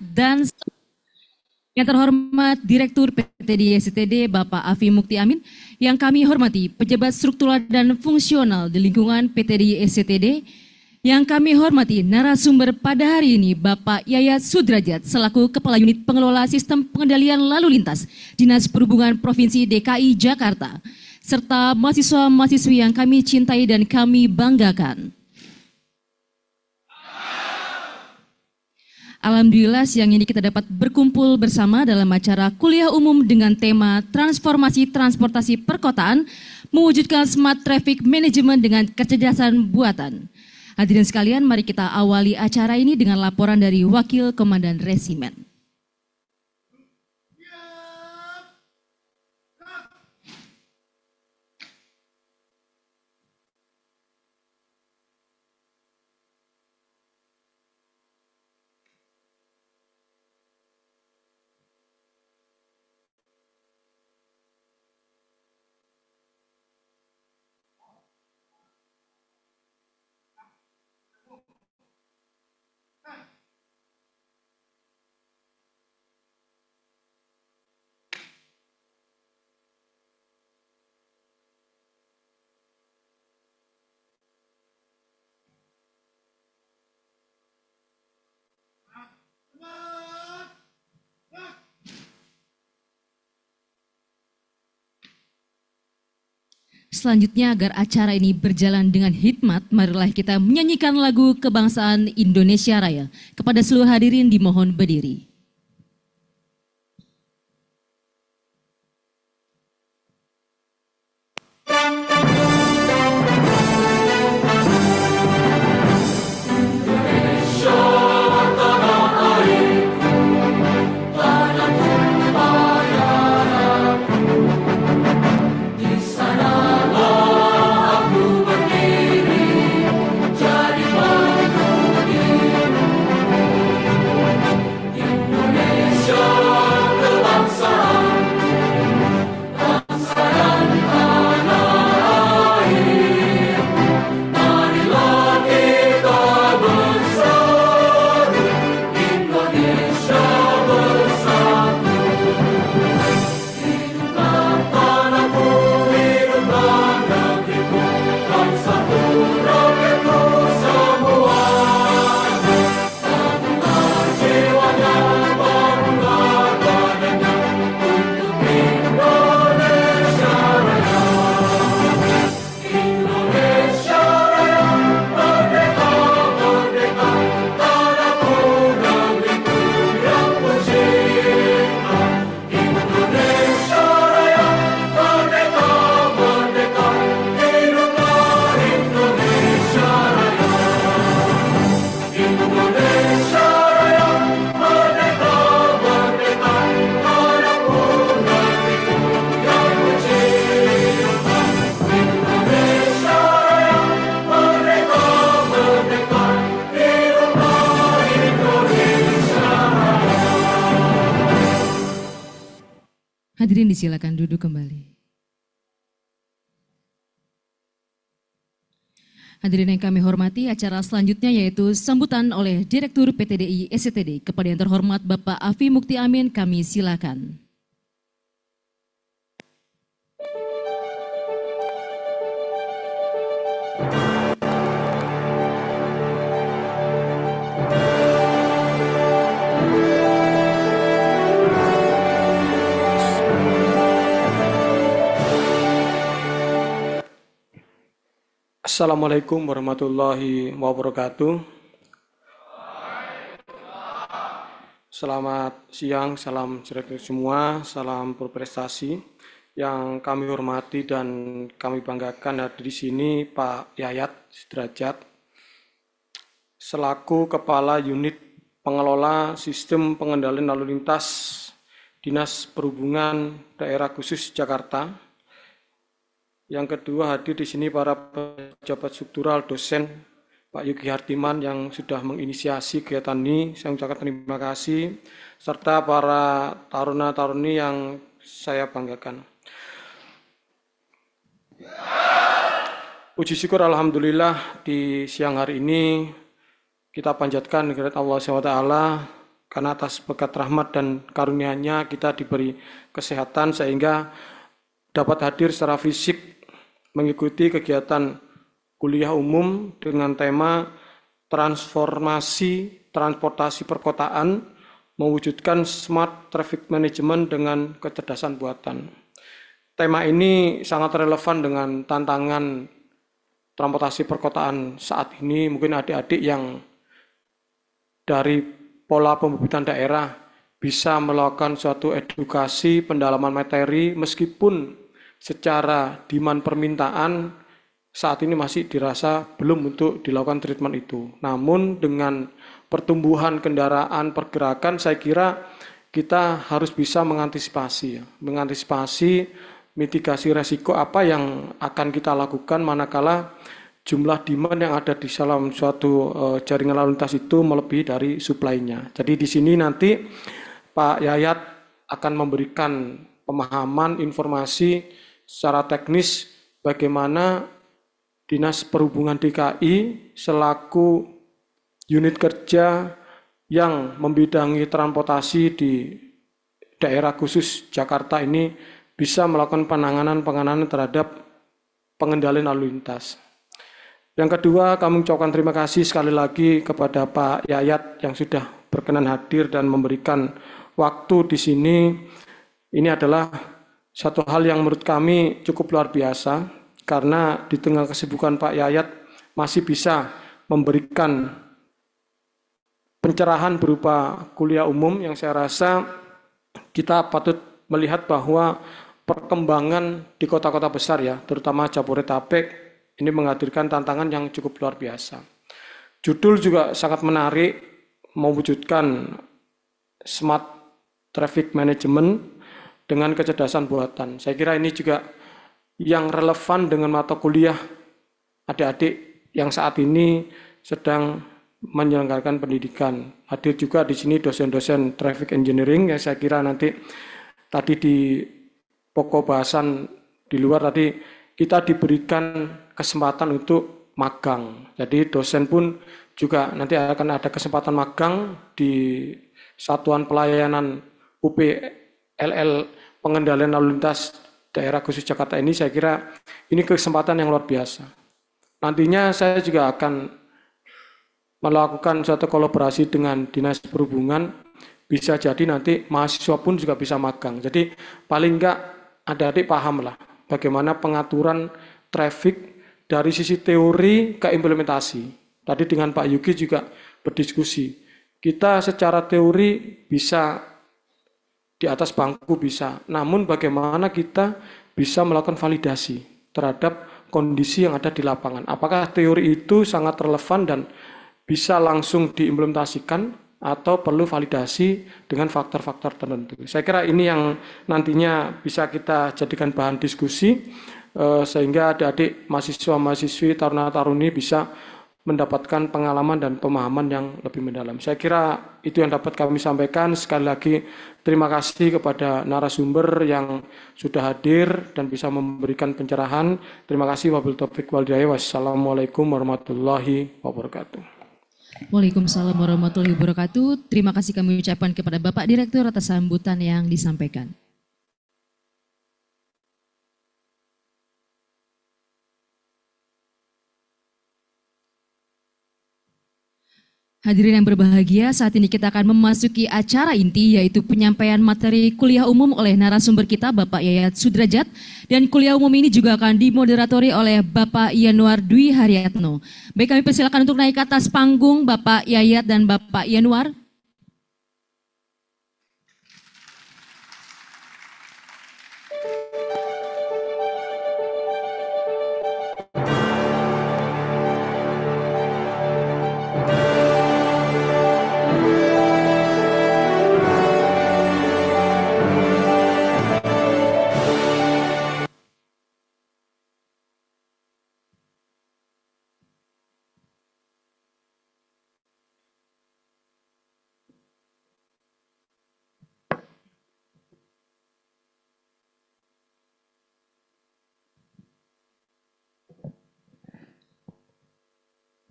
dan yang terhormat Direktur PTDI SCTD Bapak Afi Mukti Amin, yang kami hormati pejabat struktural dan fungsional di lingkungan PTDI SCTD, yang kami hormati narasumber pada hari ini Bapak Yayat Sudrajat selaku Kepala Unit Pengelola Sistem Pengendalian Lalu Lintas Dinas Perhubungan Provinsi DKI Jakarta, serta mahasiswa-mahasiswi yang kami cintai dan kami banggakan. Alhamdulillah siang ini kita dapat berkumpul bersama dalam acara kuliah umum dengan tema Transformasi Transportasi Perkotaan Mewujudkan Smart Traffic Management dengan Kecerdasan Buatan. Hadirin sekalian, mari kita awali acara ini dengan laporan dari Wakil Komandan Resimen. Selanjutnya, agar acara ini berjalan dengan hikmat, marilah kita menyanyikan lagu kebangsaan Indonesia Raya. Kepada seluruh hadirin dimohon berdiri. Hadirin disilakan duduk kembali. Hadirin yang kami hormati, acara selanjutnya yaitu sambutan oleh Direktur PTDI SCTD. Kepada yang terhormat Bapak Afi Mukti Amin, kami silakan. Assalamualaikum warahmatullahi wabarakatuh. Selamat siang, salam sejahtera semua, salam berprestasi. Yang kami hormati dan kami banggakan hadir di sini Pak Yayat Sudrajat, selaku Kepala Unit Pengelola Sistem Pengendalian Lalu Lintas Dinas Perhubungan Daerah Khusus Jakarta. Yang kedua, hadir di sini para pejabat struktural, dosen, Pak Yuki Hartiman yang sudah menginisiasi kegiatan ini, saya ucapkan terima kasih, serta para taruna-taruni yang saya banggakan. Puji syukur Alhamdulillah di siang hari ini kita panjatkan kehadirat Allah SWT karena atas berkat rahmat dan karunia-Nya kita diberi kesehatan sehingga dapat hadir secara fisik mengikuti kegiatan kuliah umum dengan tema transformasi transportasi perkotaan mewujudkan smart traffic management dengan kecerdasan buatan. Tema ini sangat relevan dengan tantangan transportasi perkotaan saat ini. Mungkin adik-adik yang dari pola pembibitan daerah bisa melakukan suatu edukasi pendalaman materi meskipun secara demand permintaan saat ini masih dirasa belum untuk dilakukan treatment itu. Namun dengan pertumbuhan kendaraan pergerakan saya kira kita harus bisa mengantisipasi mitigasi resiko apa yang akan kita lakukan manakala jumlah demand yang ada di dalam suatu jaringan lalu lintas itu melebihi dari supply-nya. Jadi di sini nanti Pak Yayat akan memberikan pemahaman informasi secara teknis bagaimana Dinas Perhubungan DKI selaku unit kerja yang membidangi transportasi di daerah khusus Jakarta ini bisa melakukan penanganan terhadap pengendalian lalu lintas. Yang kedua, kami ucapkan terima kasih sekali lagi kepada Pak Yayat yang sudah berkenan hadir dan memberikan waktu di sini. Ini adalah satu hal yang menurut kami cukup luar biasa, karena di tengah kesibukan Pak Yayat masih bisa memberikan pencerahan berupa kuliah umum yang saya rasa kita patut melihat bahwa perkembangan di kota-kota besar ya, terutama Jabodetabek, ini menghadirkan tantangan yang cukup luar biasa. Judul juga sangat menarik, mewujudkan smart traffic management dengan kecerdasan buatan. Saya kira ini juga yang relevan dengan mata kuliah adik-adik yang saat ini sedang menyelenggarakan pendidikan. Hadir juga di sini dosen-dosen traffic engineering yang saya kira nanti tadi di pokok bahasan di luar tadi kita diberikan kesempatan untuk magang. Jadi dosen pun juga nanti akan ada kesempatan magang di Satuan Pelayanan UPLL Pengendalian Lalu Lintas Daerah Khusus Jakarta ini. Saya kira ini kesempatan yang luar biasa. Nantinya saya juga akan melakukan suatu kolaborasi dengan Dinas Perhubungan. Bisa jadi nanti mahasiswa pun juga bisa magang. Jadi paling enggak adik-adik paham lah bagaimana pengaturan traffic dari sisi teori ke implementasi. Tadi dengan Pak Yuki juga berdiskusi. Kita secara teori bisa di atas bangku bisa, namun bagaimana kita bisa melakukan validasi terhadap kondisi yang ada di lapangan. Apakah teori itu sangat relevan dan bisa langsung diimplementasikan atau perlu validasi dengan faktor-faktor tertentu. Saya kira ini yang nantinya bisa kita jadikan bahan diskusi sehingga adik-adik mahasiswa-mahasiswi taruna-taruni bisa mendapatkan pengalaman dan pemahaman yang lebih mendalam. Saya kira itu yang dapat kami sampaikan. Sekali lagi terima kasih kepada narasumber yang sudah hadir dan bisa memberikan pencerahan. Terima kasih. Wabillahi taufiq wal hidayah. Wassalamualaikum warahmatullahi wabarakatuh. Waalaikumsalam warahmatullahi wabarakatuh. Terima kasih kami ucapkan kepada Bapak Direktur atas sambutan yang disampaikan. Hadirin yang berbahagia, saat ini kita akan memasuki acara inti yaitu penyampaian materi kuliah umum oleh narasumber kita Bapak Yayat Sudrajat, dan kuliah umum ini juga akan dimoderatori oleh Bapak Yanuar Dwi Haryatno. Baik, kami persilakan untuk naik ke atas panggung Bapak Yayat dan Bapak Yanuar.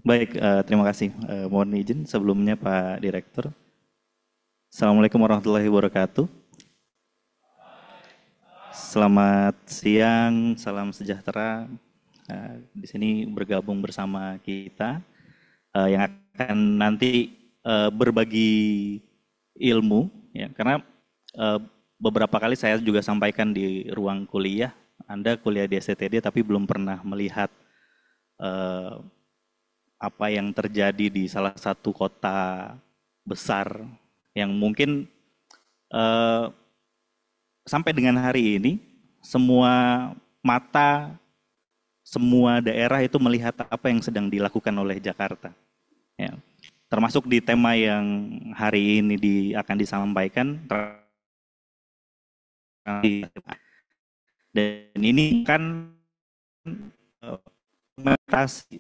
Baik, terima kasih. Mohon izin sebelumnya Pak Direktur. Assalamualaikum warahmatullahi wabarakatuh. Selamat siang, salam sejahtera. Di sini bergabung bersama kita yang akan nanti berbagi ilmu, ya, karena beberapa kali saya juga sampaikan di ruang kuliah, Anda kuliah di STTD tapi belum pernah melihat apa yang terjadi di salah satu kota besar yang mungkin sampai dengan hari ini semua mata, semua daerah itu melihat apa yang sedang dilakukan oleh Jakarta. Ya. Termasuk di tema yang hari ini akan disampaikan. Dan ini kan mengatasi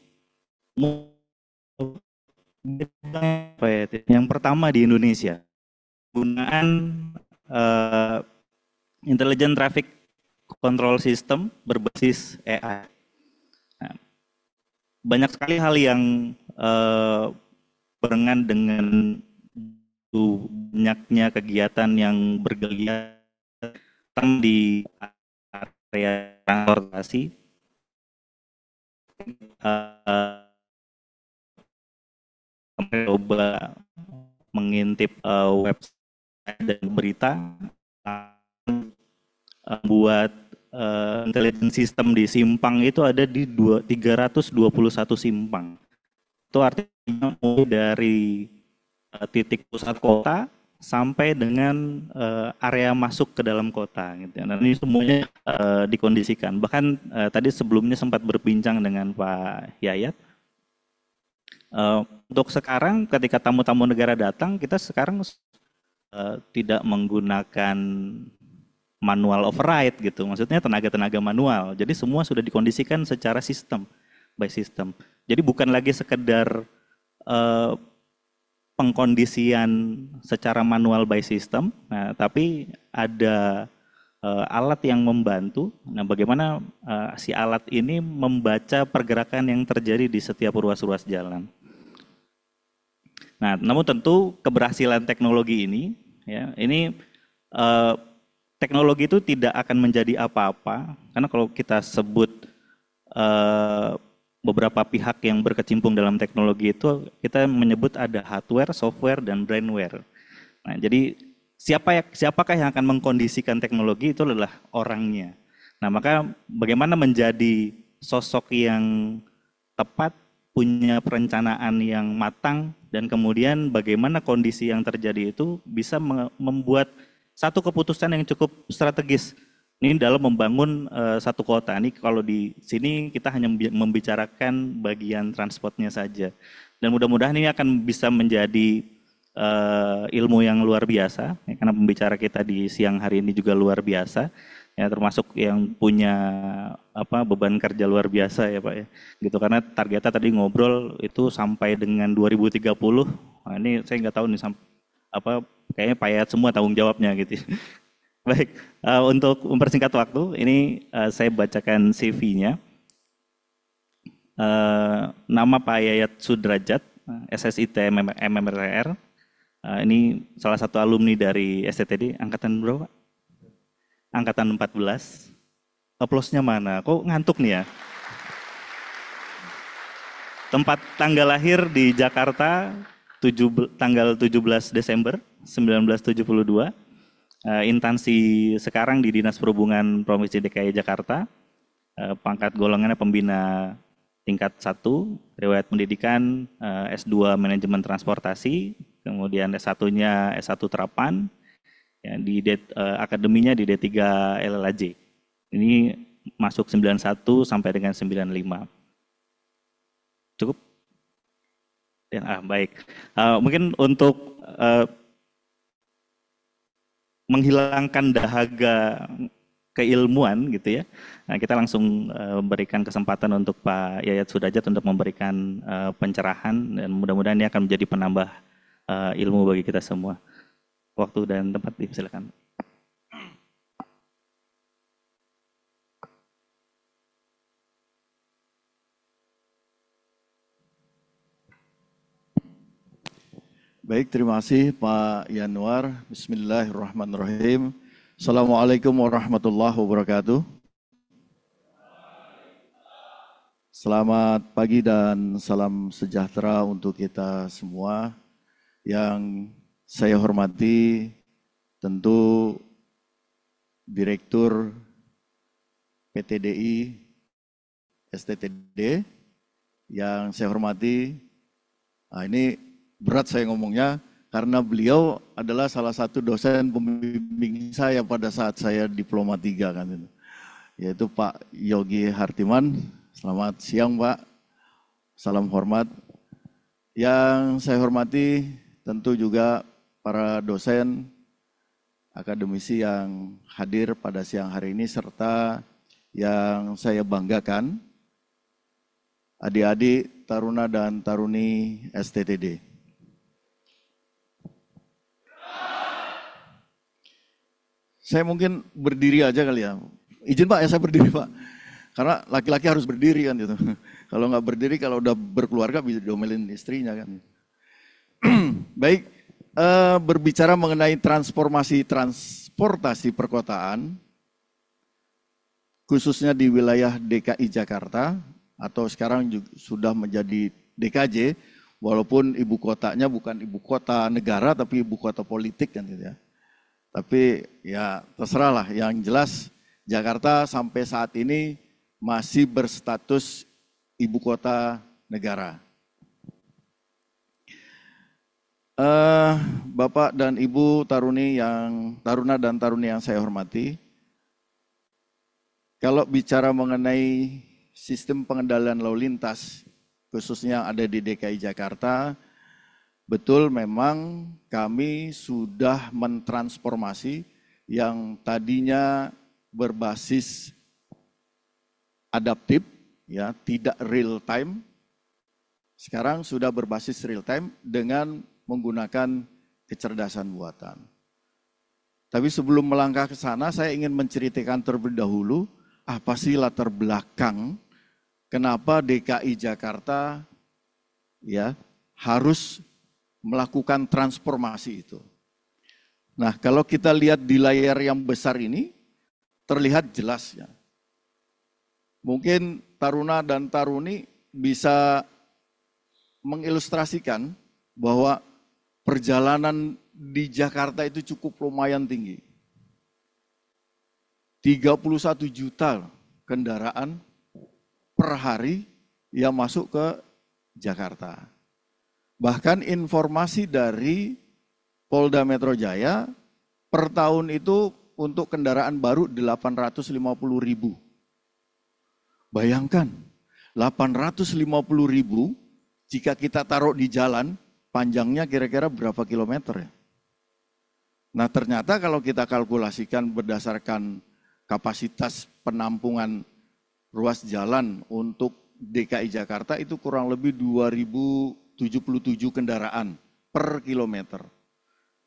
yang pertama di Indonesia, penggunaan Intelligent Traffic Control System berbasis AI. Nah, banyak sekali hal yang barengan dengan banyaknya kegiatan yang bergeliat di area transportasi. Coba mengintip website dan berita, buat intelligent system di simpang itu ada di 321 simpang. Itu artinya mulai dari titik pusat kota sampai dengan area masuk ke dalam kota. Gitu. Dan ini semuanya dikondisikan. Bahkan tadi sebelumnya sempat berbincang dengan Pak Yayat. Untuk sekarang ketika tamu-tamu negara datang, kita sekarang tidak menggunakan manual override gitu, maksudnya tenaga-tenaga manual. Jadi semua sudah dikondisikan secara sistem, by system. Jadi bukan lagi sekedar pengkondisian secara manual by system, nah, tapi ada alat yang membantu. Nah, bagaimana si alat ini membaca pergerakan yang terjadi di setiap ruas-ruas jalan. Nah, namun tentu keberhasilan teknologi ini, ya, ini teknologi itu tidak akan menjadi apa-apa, karena kalau kita sebut beberapa pihak yang berkecimpung dalam teknologi itu, kita menyebut ada hardware, software, dan brainware. Nah, jadi siapakah yang akan mengkondisikan teknologi itu adalah orangnya. Nah, maka bagaimana menjadi sosok yang tepat, punya perencanaan yang matang, dan kemudian bagaimana kondisi yang terjadi itu bisa membuat satu keputusan yang cukup strategis. Ini dalam membangun satu kota. Ini kalau di sini kita hanya membicarakan bagian transportnya saja. Dan mudah-mudahan ini akan bisa menjadi ilmu yang luar biasa, ya, karena pembicara kita di siang hari ini juga luar biasa, ya, termasuk yang punya beban kerja luar biasa ya Pak ya. Gitu, karena targetnya tadi ngobrol itu sampai dengan 2030. Nah, ini saya nggak tahu nih kayaknya Pak Yayat semua tanggung jawabnya gitu. Baik, untuk mempersingkat waktu, ini saya bacakan CV-nya. Nama Pak Yayat Sudrajat, SSIT MMRR. Ini salah satu alumni dari STTD, angkatan berapa Pak? Angkatan 14. Aplausnya mana? Kok ngantuk nih ya? Tempat tanggal lahir di Jakarta, tanggal 17 Desember 1972. Instansi sekarang di Dinas Perhubungan Provinsi DKI Jakarta. Pangkat golongannya pembina tingkat 1, riwayat pendidikan S2 Manajemen Transportasi, kemudian S1-nya S1 Terapan, ya, di akademinya di D3 LLAJ. Ini masuk 91 sampai dengan 95. Cukup? Ya, baik. Mungkin untuk menghilangkan dahaga keilmuan gitu ya. Nah, kita langsung berikan kesempatan untuk Pak Yayat Sudrajat untuk memberikan pencerahan, dan mudah-mudahan ini akan menjadi penambah ilmu bagi kita semua. Waktu dan tempat dipersilakan. Baik, terima kasih Pak Yanuar. Bismillahirrahmanirrahim. Assalamualaikum warahmatullahi wabarakatuh. Selamat pagi dan salam sejahtera untuk kita semua. Yang saya hormati tentu Direktur PTDI STTD, yang saya hormati, ini berat saya ngomongnya karena beliau adalah salah satu dosen pembimbing saya pada saat saya diploma 3 kan itu, yaitu Pak Yogi Hartiman. Selamat siang Pak, salam hormat. Yang saya hormati tentu juga para dosen, akademisi yang hadir pada siang hari ini, serta yang saya banggakan, adik-adik taruna dan taruni STTD. Saya mungkin berdiri aja kali ya. Izin Pak ya, saya berdiri Pak. Karena laki-laki harus berdiri kan gitu. Kalau nggak berdiri, kalau udah berkeluarga bisa diomelin istrinya kan. Baik, berbicara mengenai transportasi perkotaan, khususnya di wilayah DKI Jakarta, atau sekarang juga sudah menjadi DKJ, walaupun ibu kotanya bukan ibu kota negara, tapi ibu kota politik kan gitu ya. Tapi ya terserah lah, yang jelas Jakarta sampai saat ini masih berstatus ibu kota negara. Bapak dan Ibu taruna dan taruni yang saya hormati, kalau bicara mengenai sistem pengendalian lalu lintas, khususnya yang ada di DKI Jakarta, betul memang kami sudah mentransformasi yang tadinya berbasis adaptif, ya, tidak real time, sekarang sudah berbasis real time dengan menggunakan kecerdasan buatan. Tapi sebelum melangkah ke sana, saya ingin menceritakan terlebih dahulu apa sih latar belakang kenapa DKI Jakarta ya harus melakukan transformasi itu. Nah, kalau kita lihat di layar yang besar ini, terlihat jelas ya. Mungkin taruna dan taruni bisa mengilustrasikan bahwa perjalanan di Jakarta itu cukup lumayan tinggi. 31 juta kendaraan per hari yang masuk ke Jakarta. Bahkan informasi dari Polda Metro Jaya per tahun itu untuk kendaraan baru 850.000. Bayangkan 850.000 jika kita taruh di jalan, panjangnya kira-kira berapa kilometer ya? Nah ternyata kalau kita kalkulasikan berdasarkan kapasitas penampungan ruas jalan untuk DKI Jakarta itu kurang lebih 2077 kendaraan per kilometer.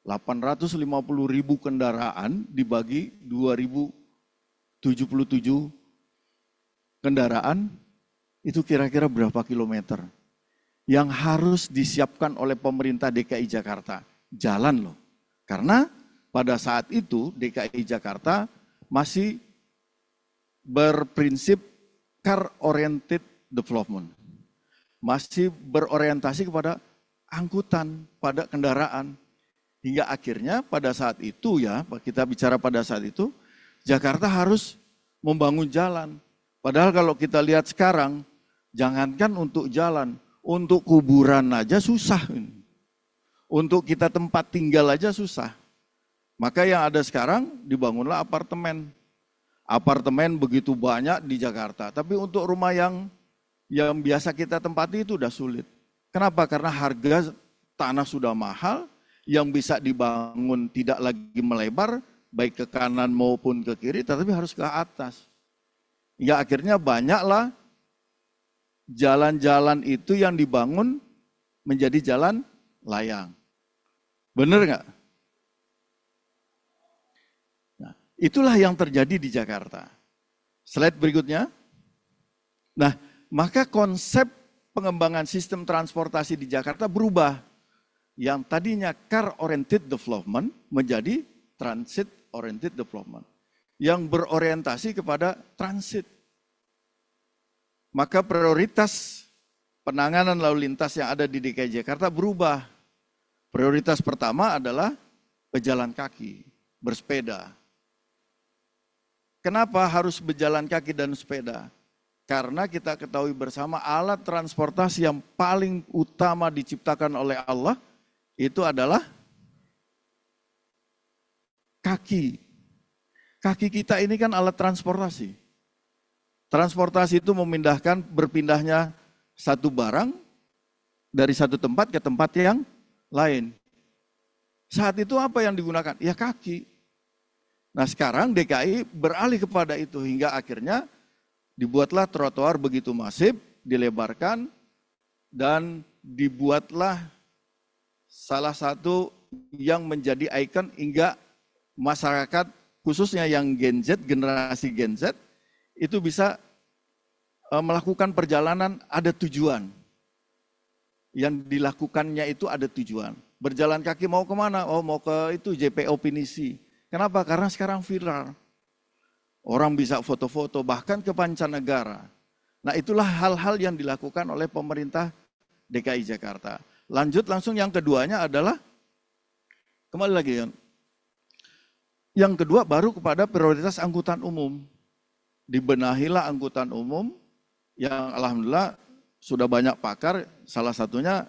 850.000 kendaraan dibagi 2077 kendaraan, itu kira-kira berapa kilometer? Yang harus disiapkan oleh pemerintah DKI Jakarta. Jalan loh. Karena pada saat itu DKI Jakarta masih berprinsip car oriented development. Masih berorientasi kepada angkutan, pada kendaraan. Hingga akhirnya pada saat itu ya, kita bicara pada saat itu, Jakarta harus membangun jalan. Padahal kalau kita lihat sekarang, jangankan untuk jalan, untuk kuburan aja susah. Untuk kita tempat tinggal aja susah. Maka yang ada sekarang dibangunlah apartemen. Apartemen begitu banyak di Jakarta, tapi untuk rumah yang biasa kita tempati itu udah sulit. Kenapa? Karena harga tanah sudah mahal, yang bisa dibangun tidak lagi melebar, baik ke kanan maupun ke kiri, tetapi harus ke atas. Ya akhirnya banyaklah jalan-jalan itu yang dibangun menjadi jalan layang. Benar nggak? Nah, itulah yang terjadi di Jakarta. Slide berikutnya. Nah, maka konsep pengembangan sistem transportasi di Jakarta berubah. yang tadinya car oriented development menjadi transit oriented development yang berorientasi kepada transit. Maka prioritas penanganan lalu lintas yang ada di DKI Jakarta berubah. Prioritas pertama adalah pejalan kaki, bersepeda. Kenapa harus berjalan kaki dan sepeda? Karena kita ketahui bersama alat transportasi yang paling utama diciptakan oleh Allah itu adalah kaki. Kaki kita ini kan alat transportasi. Transportasi itu berpindahnya satu barang dari satu tempat ke tempat yang lain. Saat itu apa yang digunakan? Ya kaki. Nah sekarang DKI beralih kepada itu hingga akhirnya dibuatlah trotoar begitu masif, dilebarkan, dan dibuatlah salah satu yang menjadi ikon hingga masyarakat khususnya yang Gen Z, generasi Gen Z, itu bisa melakukan perjalanan ada tujuan. Yang dilakukannya itu ada tujuan. Berjalan kaki mau kemana? Oh mau ke itu JPO Pinisi. Kenapa? Karena sekarang viral. Orang bisa foto-foto bahkan ke mancanegara. Nah itulah hal-hal yang dilakukan oleh pemerintah DKI Jakarta. Lanjut langsung yang keduanya adalah, kembali lagi ya. Yang kedua baru kepada prioritas angkutan umum. Dibenahilah angkutan umum yang alhamdulillah sudah banyak pakar, salah satunya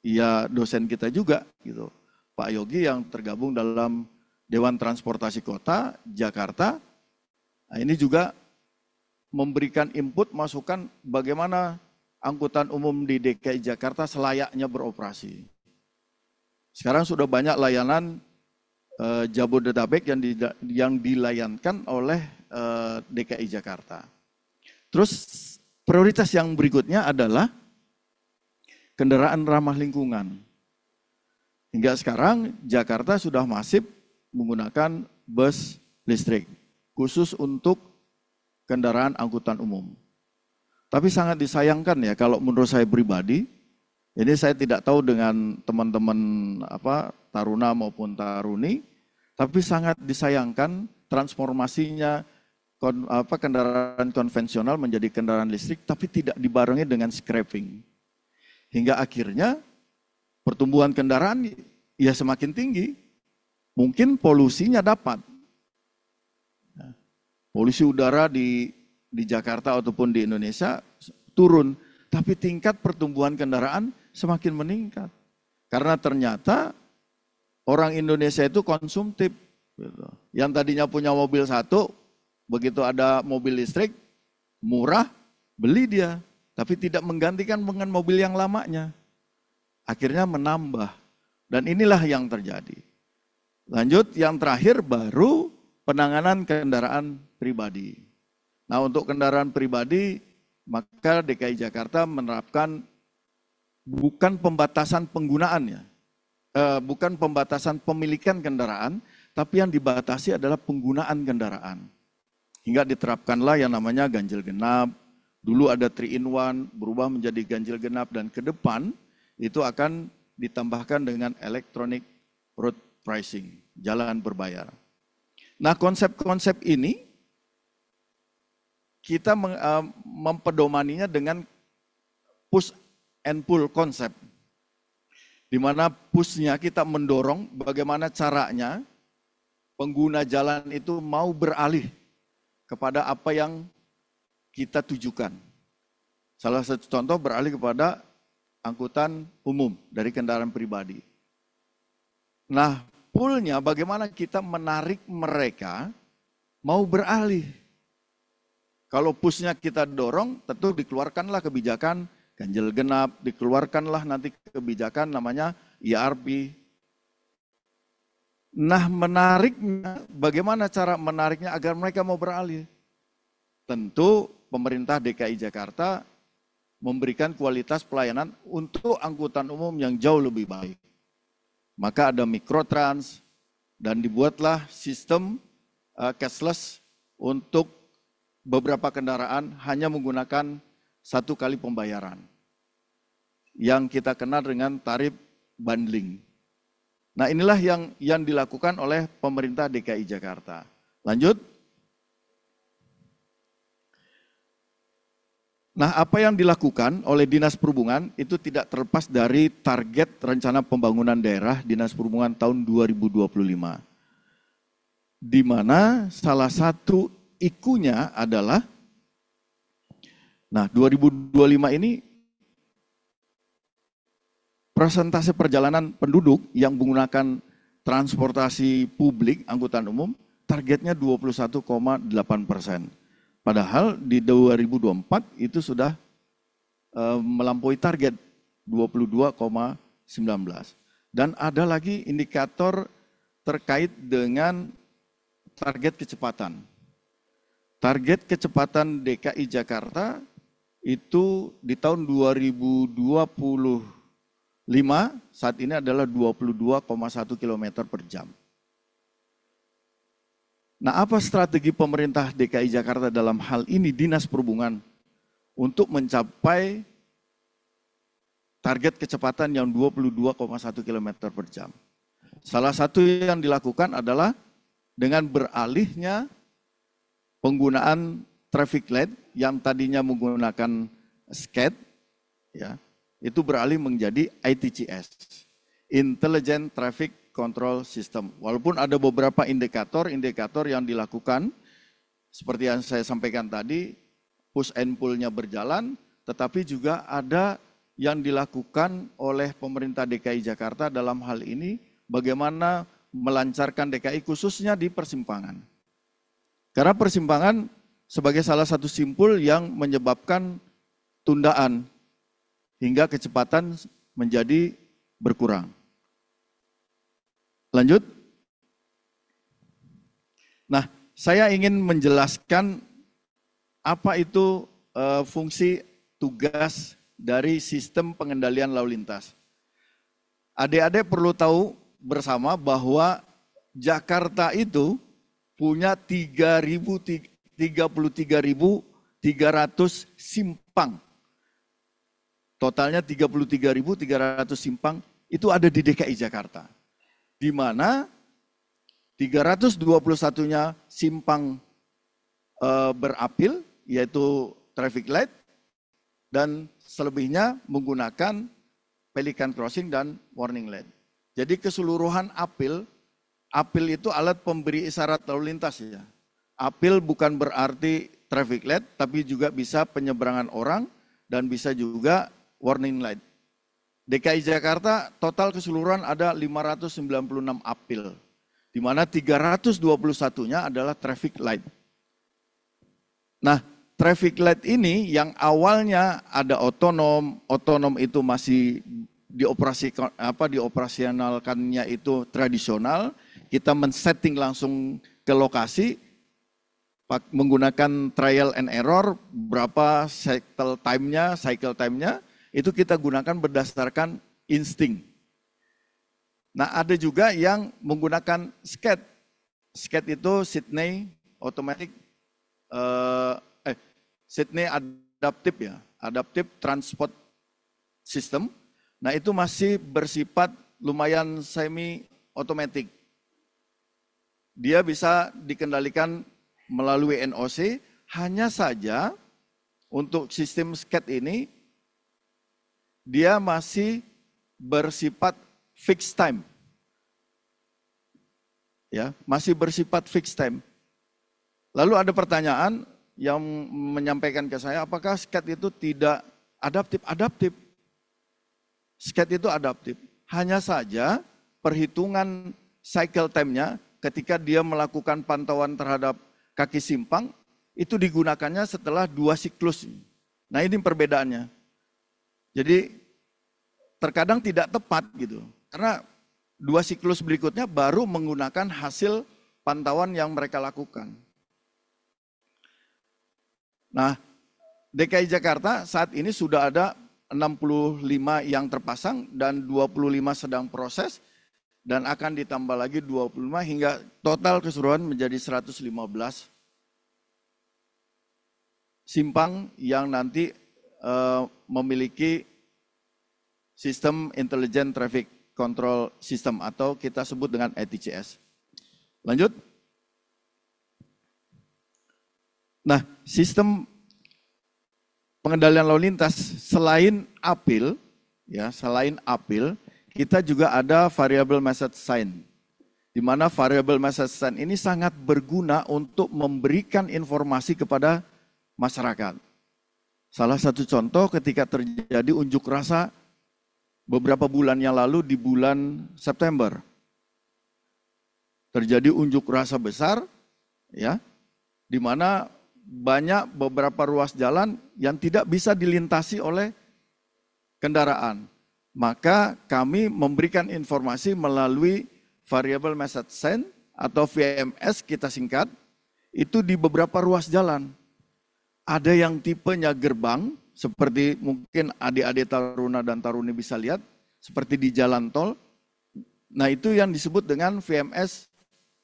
ya dosen kita juga gitu. Pak Yogi yang tergabung dalam Dewan Transportasi Kota Jakarta. Nah, ini juga memberikan input masukan bagaimana angkutan umum di DKI Jakarta selayaknya beroperasi. Sekarang sudah banyak layanan Jabodetabek yang dilayankan oleh DKI Jakarta. Terus prioritas yang berikutnya adalah kendaraan ramah lingkungan. Hingga sekarang Jakarta sudah masif menggunakan bus listrik, khusus untuk kendaraan angkutan umum. Tapi sangat disayangkan ya kalau menurut saya pribadi, ini saya tidak tahu dengan teman-teman taruna maupun taruni, tapi sangat disayangkan transformasinya kendaraan konvensional menjadi kendaraan listrik, tapi tidak dibarengi dengan scrapping. Hingga akhirnya pertumbuhan kendaraan ya semakin tinggi, mungkin polusinya dapat. Polusi udara di Jakarta ataupun di Indonesia turun, tapi tingkat pertumbuhan kendaraan semakin meningkat. Karena ternyata orang Indonesia itu konsumtif. Gitu. Yang tadinya punya mobil satu, begitu ada mobil listrik, murah, beli dia. Tapi tidak menggantikan dengan mobil yang lamanya. Akhirnya menambah. Dan inilah yang terjadi. Lanjut, yang terakhir baru penanganan kendaraan pribadi. Nah untuk kendaraan pribadi, maka DKI Jakarta menerapkan bukan pembatasan penggunaannya, bukan pembatasan pemilikan kendaraan, tapi yang dibatasi adalah penggunaan kendaraan. Hingga diterapkanlah yang namanya ganjil genap, dulu ada 3-in-1, berubah menjadi ganjil genap, dan ke depan itu akan ditambahkan dengan electronic road pricing, jalan berbayar. Nah konsep-konsep ini kita mempedomaninya dengan push and pull konsep. Di mana push-nya kita mendorong bagaimana caranya pengguna jalan itu mau beralih kepada apa yang kita tujukan. Salah satu contoh beralih kepada angkutan umum dari kendaraan pribadi. Nah, pull-nya bagaimana kita menarik mereka mau beralih. Kalau push-nya kita dorong, tentu dikeluarkanlah kebijakan ganjil genap, dikeluarkanlah nanti kebijakan namanya IRP. Nah, menariknya, bagaimana cara menariknya agar mereka mau beralih? Tentu pemerintah DKI Jakarta memberikan kualitas pelayanan untuk angkutan umum yang jauh lebih baik. Maka ada mikrotrans dan dibuatlah sistem cashless untuk beberapa kendaraan hanya menggunakan satu kali pembayaran. Yang kita kenal dengan tarif bundling. Nah, inilah yang dilakukan oleh pemerintah DKI Jakarta. Lanjut. Nah, apa yang dilakukan oleh Dinas Perhubungan itu tidak terlepas dari target rencana pembangunan daerah Dinas Perhubungan tahun 2025. Di mana salah satu ikunya adalah, nah 2025 ini persentase perjalanan penduduk yang menggunakan transportasi publik, angkutan umum, targetnya 21,8%. Padahal di 2024 itu sudah melampaui target 22,19. Dan ada lagi indikator terkait dengan target kecepatan. Target kecepatan DKI Jakarta itu di tahun 2025 saat ini adalah 22,1 km per jam. Nah, apa strategi pemerintah DKI Jakarta dalam hal ini Dinas Perhubungan untuk mencapai target kecepatan yang 22,1 km per jam? Salah satu yang dilakukan adalah dengan beralihnya penggunaan traffic light yang tadinya menggunakan SCAD, ya, itu beralih menjadi ITCS, Intelligent Traffic Control System. Walaupun ada beberapa indikator yang dilakukan, seperti yang saya sampaikan tadi, push and pull-nya berjalan, tetapi juga ada yang dilakukan oleh pemerintah DKI Jakarta dalam hal ini, bagaimana melancarkan DKI khususnya di persimpangan. Karena persimpangan sebagai salah satu simpul yang menyebabkan tundaan hingga kecepatan menjadi berkurang. Lanjut. Nah, saya ingin menjelaskan apa itu fungsi tugas dari sistem pengendalian lalu lintas. Adik-adik perlu tahu bersama bahwa Jakarta itu punya 33.300 simpang. Totalnya 33.300 simpang itu ada di DKI Jakarta. Di mana 321-nya simpang berapil, yaitu traffic light, dan selebihnya menggunakan pelican crossing dan warning light. Jadi keseluruhan apil itu alat pemberi isyarat lalu lintas ya. Apil bukan berarti traffic light, tapi juga bisa penyeberangan orang dan bisa juga warning light. DKI Jakarta total keseluruhan ada 596 apil, di mana 321-nya adalah traffic light. Nah, traffic light ini yang awalnya ada otonom itu masih dioperasionalkannya itu tradisional, kita men-setting langsung ke lokasi, menggunakan trial and error, berapa cycle time-nya, itu kita gunakan berdasarkan insting. Nah, ada juga yang menggunakan SCAD. SCAD itu Sydney Adaptive Transport System. Nah, itu masih bersifat lumayan semi otomatis. Dia bisa dikendalikan melalui NOC, hanya saja untuk sistem SCAD ini dia masih bersifat fixed time. Ya, masih bersifat fixed time. Lalu ada pertanyaan yang menyampaikan ke saya, apakah SCAD itu tidak adaptif? Adaptif. SCAD itu adaptif. Hanya saja perhitungan cycle time-nya ketika dia melakukan pantauan terhadap kaki simpang, itu digunakannya setelah 2 siklus. Nah, ini perbedaannya. Jadi terkadang tidak tepat gitu. Karena 2 siklus berikutnya baru menggunakan hasil pantauan yang mereka lakukan. Nah, DKI Jakarta saat ini sudah ada 65 yang terpasang dan 25 sedang proses dan akan ditambah lagi 25 hingga total keseluruhan menjadi 115 simpang yang nanti memiliki sistem Intelligent Traffic Control System atau kita sebut dengan ETCS. Lanjut. Nah, sistem pengendalian lalu lintas selain APIL, ya, selain APIL, kita juga ada variable message sign. Di mana variable message sign ini sangat berguna untuk memberikan informasi kepada masyarakat. Salah satu contoh ketika terjadi unjuk rasa beberapa bulan yang lalu di bulan September. Terjadi unjuk rasa besar, ya, di mana banyak beberapa ruas jalan yang tidak bisa dilintasi oleh kendaraan. Maka kami memberikan informasi melalui variable message sign atau VMS kita singkat, itu di beberapa ruas jalan. Ada yang tipenya gerbang, seperti mungkin adik-adik Taruna dan Taruni bisa lihat, seperti di jalan tol. Nah, itu yang disebut dengan VMS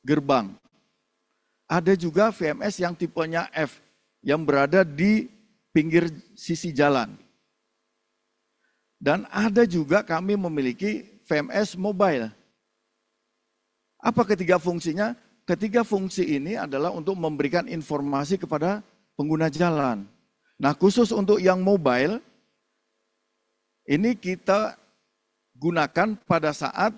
gerbang. Ada juga VMS yang tipenya F, yang berada di pinggir sisi jalan. Dan ada juga kami memiliki VMS mobile. Apa ketiga fungsinya? Ketiga fungsi ini adalah untuk memberikan informasi kepada pengguna jalan. Nah, khusus untuk yang mobile, ini kita gunakan pada saat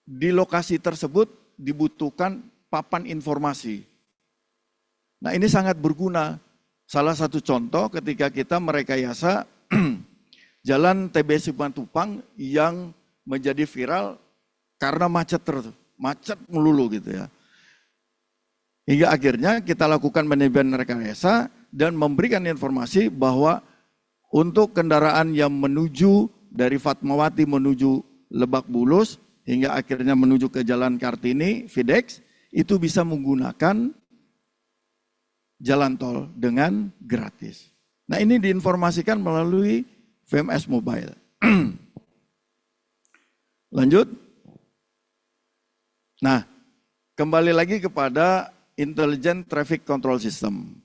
di lokasi tersebut dibutuhkan papan informasi. Nah, ini sangat berguna. Salah satu contoh ketika kita merekayasa jalan TB Simatupang yang menjadi viral karena macet melulu gitu ya. Hingga akhirnya kita lakukan manajemen rekayasa dan memberikan informasi bahwa untuk kendaraan yang menuju dari Fatmawati menuju Lebak Bulus hingga akhirnya menuju ke Jalan Kartini, Videx, itu bisa menggunakan jalan tol dengan gratis. Nah, ini diinformasikan melalui VMS Mobile. Lanjut. Nah, kembali lagi kepada Intelligent Traffic Control System.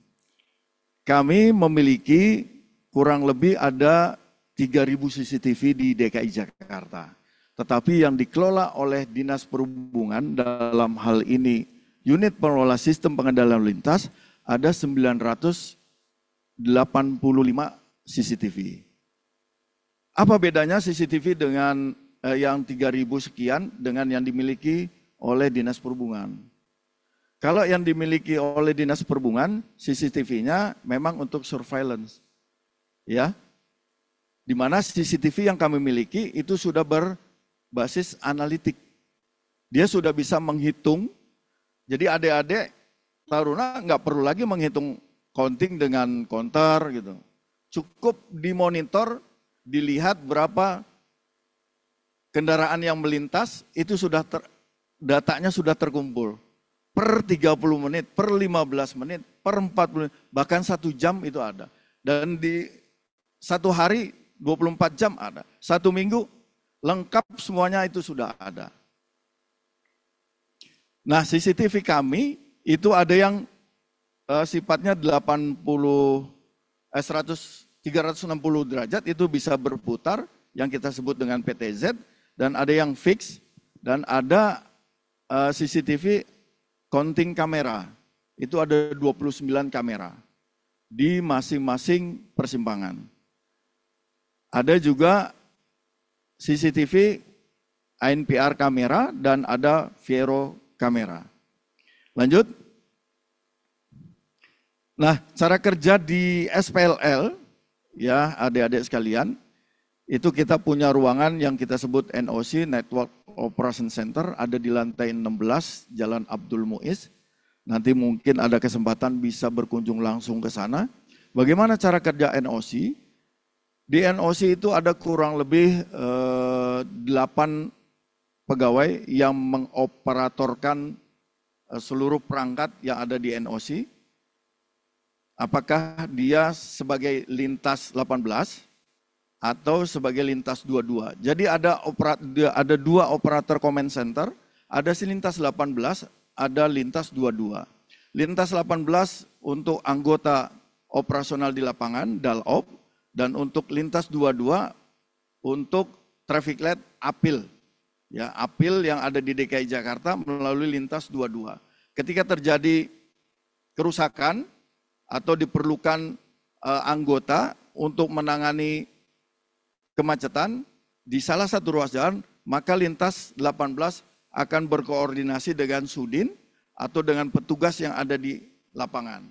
Kami memiliki kurang lebih ada 3.000 CCTV di DKI Jakarta. Tetapi yang dikelola oleh Dinas Perhubungan dalam hal ini unit pengelola sistem pengendalian lalu lintas ada 985 CCTV. Apa bedanya CCTV dengan yang 3.000 sekian dengan yang dimiliki oleh Dinas Perhubungan? Kalau yang dimiliki oleh Dinas Perhubungan, CCTV-nya memang untuk surveillance. Ya. Di mana CCTV yang kami miliki itu sudah berbasis analitik. Dia sudah bisa menghitung. Jadi adik-adik Taruna nggak perlu lagi menghitung counting dengan counter gitu. Cukup dimonitor, dilihat berapa kendaraan yang melintas, itu sudah datanya sudah terkumpul. Per 30 menit, per 15 menit, per 40 menit, bahkan 1 jam itu ada. Dan di satu hari 24 jam ada. 1 minggu lengkap semuanya itu sudah ada. Nah, CCTV kami itu ada yang sifatnya 360 derajat itu bisa berputar yang kita sebut dengan PTZ, dan ada yang fix, dan ada CCTV counting kamera. Itu ada 29 kamera di masing-masing persimpangan. Ada juga CCTV ANPR kamera dan ada Viero kamera. Lanjut. Nah, cara kerja di SPLL, ya adik-adik sekalian, itu kita punya ruangan yang kita sebut NOC, Network Operation Center, ada di lantai 16, Jalan Abdul Muiz. Nanti mungkin ada kesempatan bisa berkunjung langsung ke sana. Bagaimana cara kerja NOC? Di NOC itu ada kurang lebih 8 pegawai yang mengoperatorkan seluruh perangkat yang ada di NOC. Apakah dia sebagai lintas 18 atau sebagai lintas 22. Jadi ada 2 operator command center, ada si lintas 18, ada lintas 22. Lintas 18 untuk anggota operasional di lapangan, DALOP, dan untuk lintas 22 untuk traffic light apil. Ya, apil yang ada di DKI Jakarta melalui lintas 22. Ketika terjadi kerusakan atau diperlukan anggota untuk menangani kemacetan di salah satu ruas jalan, maka lintas 18 akan berkoordinasi dengan Sudin atau dengan petugas yang ada di lapangan.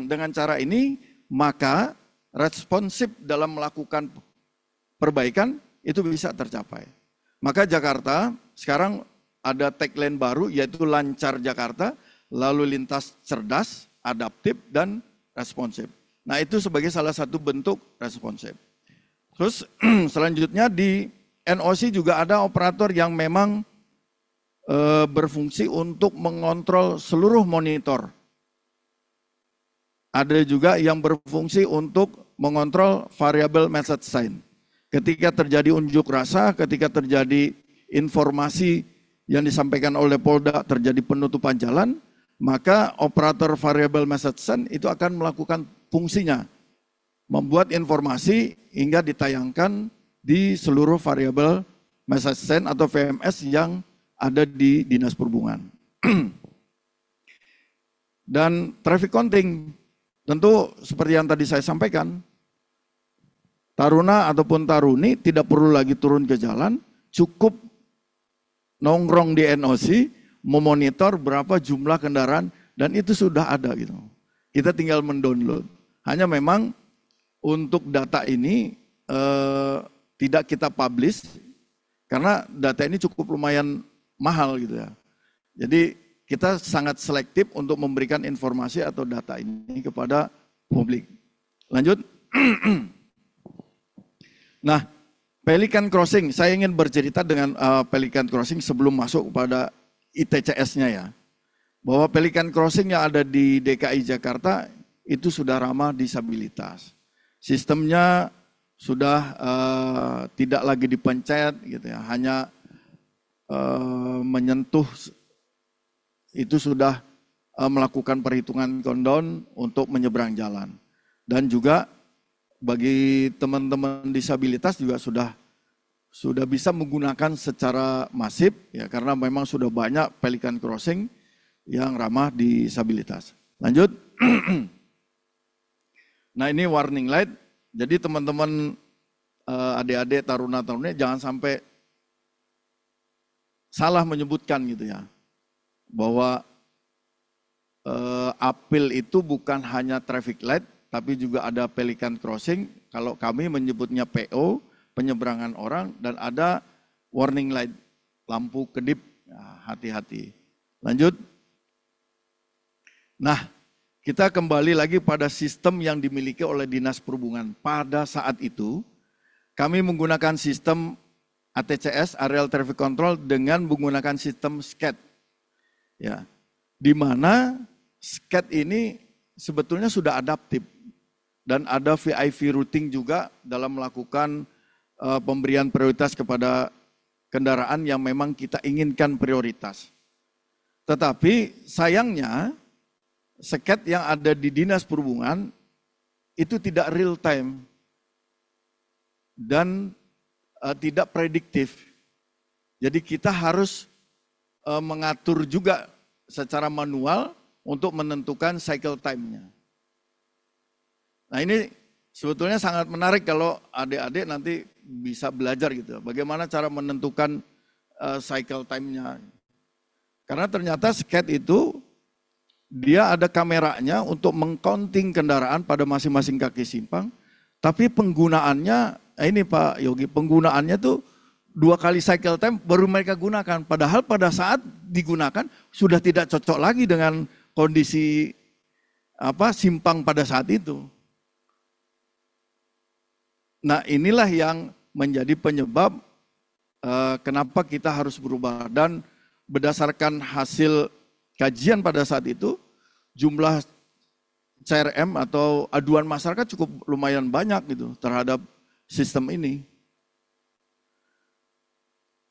Dengan cara ini, maka responsif dalam melakukan perbaikan itu bisa tercapai. Maka Jakarta sekarang ada tagline baru yaitu Lancar Jakarta, lalu lintas cerdas, adaptif, dan responsif. Nah itu sebagai salah satu bentuk responsif. Terus selanjutnya di NOC juga ada operator yang memang berfungsi untuk mengontrol seluruh monitor. Ada juga yang berfungsi untuk mengontrol variable message sign. Ketika terjadi unjuk rasa, ketika terjadi informasi yang disampaikan oleh Polda terjadi penutupan jalan, maka operator variable message sign itu akan melakukan fungsinya, membuat informasi hingga ditayangkan di seluruh variable message sign atau VMS yang ada di Dinas Perhubungan. Dan traffic counting, tentu seperti yang tadi saya sampaikan, taruna ataupun taruni tidak perlu lagi turun ke jalan, cukup nongkrong di NOC, memonitor berapa jumlah kendaraan, dan itu sudah ada gitu. Kita tinggal mendownload. Hanya memang untuk data ini tidak kita publish, karena data ini cukup lumayan mahal gitu ya. Jadi kita sangat selektif untuk memberikan informasi atau data ini kepada publik. Lanjut. Nah, Pelican Crossing, saya ingin bercerita dengan Pelican Crossing sebelum masuk kepada ITCS-nya ya. Bahwa Pelican Crossing yang ada di DKI Jakarta itu sudah ramah disabilitas. Sistemnya sudah tidak lagi dipencet gitu ya, hanya menyentuh itu sudah melakukan perhitungan countdown untuk menyeberang jalan. Dan juga bagi teman-teman disabilitas juga sudah bisa menggunakan secara masif ya, karena memang sudah banyak Pelican Crossing yang ramah disabilitas. Lanjut. Nah ini warning light, jadi teman-teman adik-adik taruna-taruni jangan sampai salah menyebutkan gitu ya, bahwa apil itu bukan hanya traffic light, tapi juga ada Pelican Crossing, kalau kami menyebutnya PO, penyeberangan orang, dan ada warning light, lampu kedip, hati-hati. Lanjut. Nah, kita kembali lagi pada sistem yang dimiliki oleh Dinas Perhubungan. Pada saat itu, kami menggunakan sistem ATCS, Aerial Traffic Control, dengan menggunakan sistem SCAD. Ya, di mana SCAD ini sebetulnya sudah adaptif. Dan ada VIP routing juga dalam melakukan pemberian prioritas kepada kendaraan yang memang kita inginkan prioritas. Tetapi sayangnya, SCAD yang ada di Dinas Perhubungan itu tidak real time dan tidak prediktif. Jadi kita harus mengatur juga secara manual untuk menentukan cycle time-nya. Nah ini sebetulnya sangat menarik kalau adik-adik nanti bisa belajar gitu. Bagaimana cara menentukan cycle time-nya. Karena ternyata SCAD itu dia ada kameranya untuk mengcounting kendaraan pada masing-masing kaki simpang, tapi penggunaannya, ini Pak Yogi, penggunaannya tuh 2 kali cycle time baru mereka gunakan. Padahal pada saat digunakan sudah tidak cocok lagi dengan kondisi simpang pada saat itu. Nah inilah yang menjadi penyebab kenapa kita harus berubah, dan berdasarkan hasil kajian pada saat itu, jumlah CRM atau aduan masyarakat cukup lumayan banyak gitu terhadap sistem ini.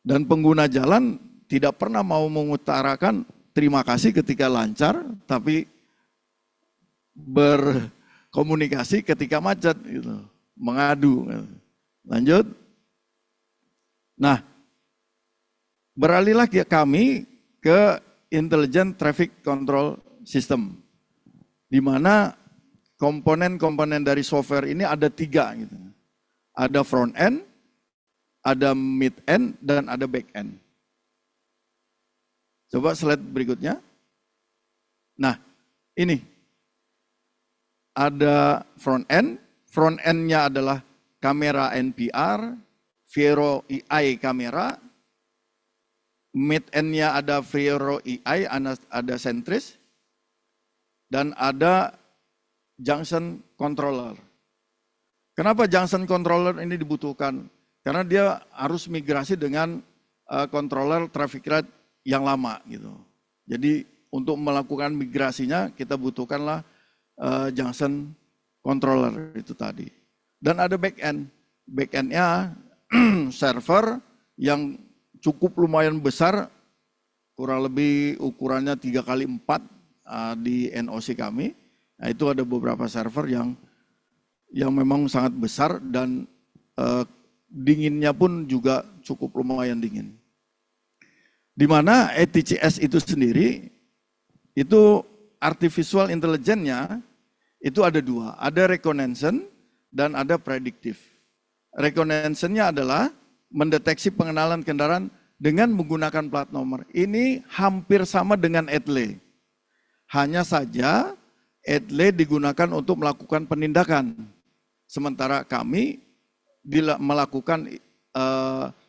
Dan pengguna jalan tidak pernah mau mengutarakan terima kasih ketika lancar, tapi berkomunikasi ketika macet gitu, mengadu. Lanjut. Nah, beralihlah kami ke Intelligent Traffic Control System, di mana komponen-komponen dari software ini ada 3 gitu. Ada front end, ada mid end, dan ada back end. Coba slide berikutnya. Nah, ini ada front end-nya adalah kamera NPR, Vero EI kamera, mid end-nya ada Vero EI, ada Centris, dan ada junction controller. Kenapa junction controller ini dibutuhkan? Karena dia harus migrasi dengan controller traffic light yang lama gitu. Jadi untuk melakukan migrasinya kita butuhkanlah junction controller itu tadi. Dan ada back end. Back end-nya server yang cukup lumayan besar, kurang lebih ukurannya 3x4 di NOC kami. Nah, itu ada beberapa server yang memang sangat besar dan dinginnya pun juga cukup lumayan dingin. Di mana ATCS itu sendiri, itu artificial intelligence-nya itu ada 2, ada reconnaissance dan ada predictive. Reconnaissance-nya adalah mendeteksi pengenalan kendaraan dengan menggunakan plat nomor. Ini hampir sama dengan ETLE. Hanya saja ETLE digunakan untuk melakukan penindakan. Sementara kami melakukan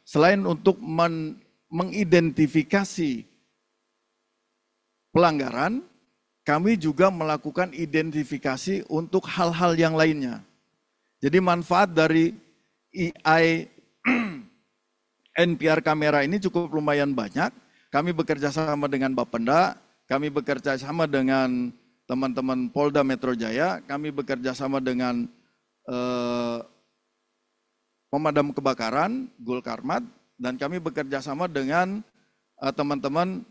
selain untuk mengidentifikasi pelanggaran, kami juga melakukan identifikasi untuk hal-hal yang lainnya. Jadi manfaat dari EI NPR kamera ini cukup lumayan banyak. Kami bekerja sama dengan Bapenda, kami bekerja sama dengan teman-teman Polda Metro Jaya, kami bekerja sama dengan pemadam kebakaran, Gulkarmat, dan kami bekerja sama dengan teman-teman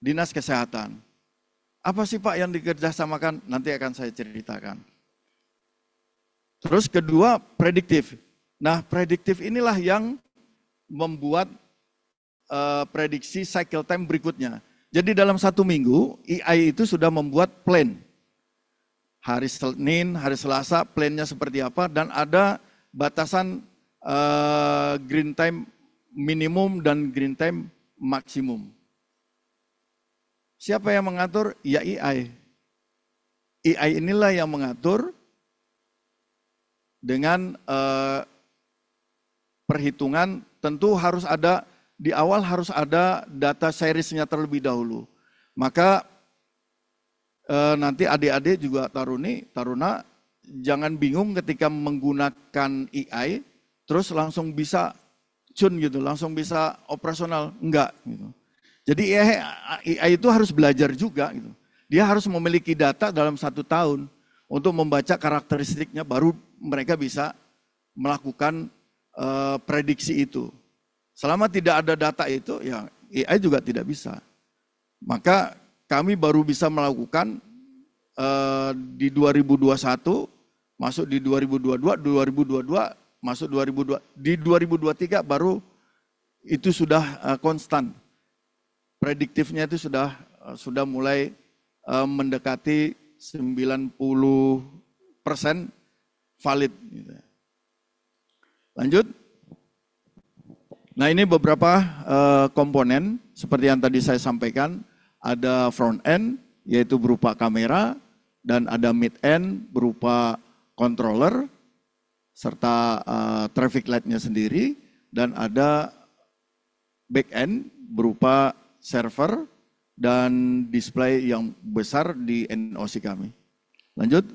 Dinas Kesehatan. Apa sih Pak yang dikerjasamakan? Nanti akan saya ceritakan. Terus kedua, prediktif. Nah, prediktif inilah yang membuat prediksi cycle time berikutnya. Jadi dalam 1 minggu, EI itu sudah membuat plan. Hari Senin, hari Selasa, plannya seperti apa, dan ada batasan green time minimum dan green time maksimum. Siapa yang mengatur? Ya EI. EI inilah yang mengatur dengan perhitungan, tentu harus ada, di awal harus ada data seriesnya terlebih dahulu. Maka nanti adik-adik juga taruna, jangan bingung ketika menggunakan EI, terus langsung bisa tune gitu, langsung bisa operasional, enggak gitu. Jadi AI itu harus belajar juga gitu. Dia harus memiliki data dalam 1 tahun untuk membaca karakteristiknya, baru mereka bisa melakukan prediksi itu. Selama tidak ada data itu, ya AI juga tidak bisa. Maka kami baru bisa melakukan di 2021, masuk di 2022, 2022, masuk 2002, di 2023 baru itu sudah konstan. Prediktifnya itu sudah mulai mendekati 90% valid. Lanjut. Nah, ini beberapa komponen seperti yang tadi saya sampaikan. Ada front end yaitu berupa kamera, dan ada mid end berupa controller serta traffic light-nya sendiri, dan ada back end berupa server dan display yang besar di NOC kami. Lanjut.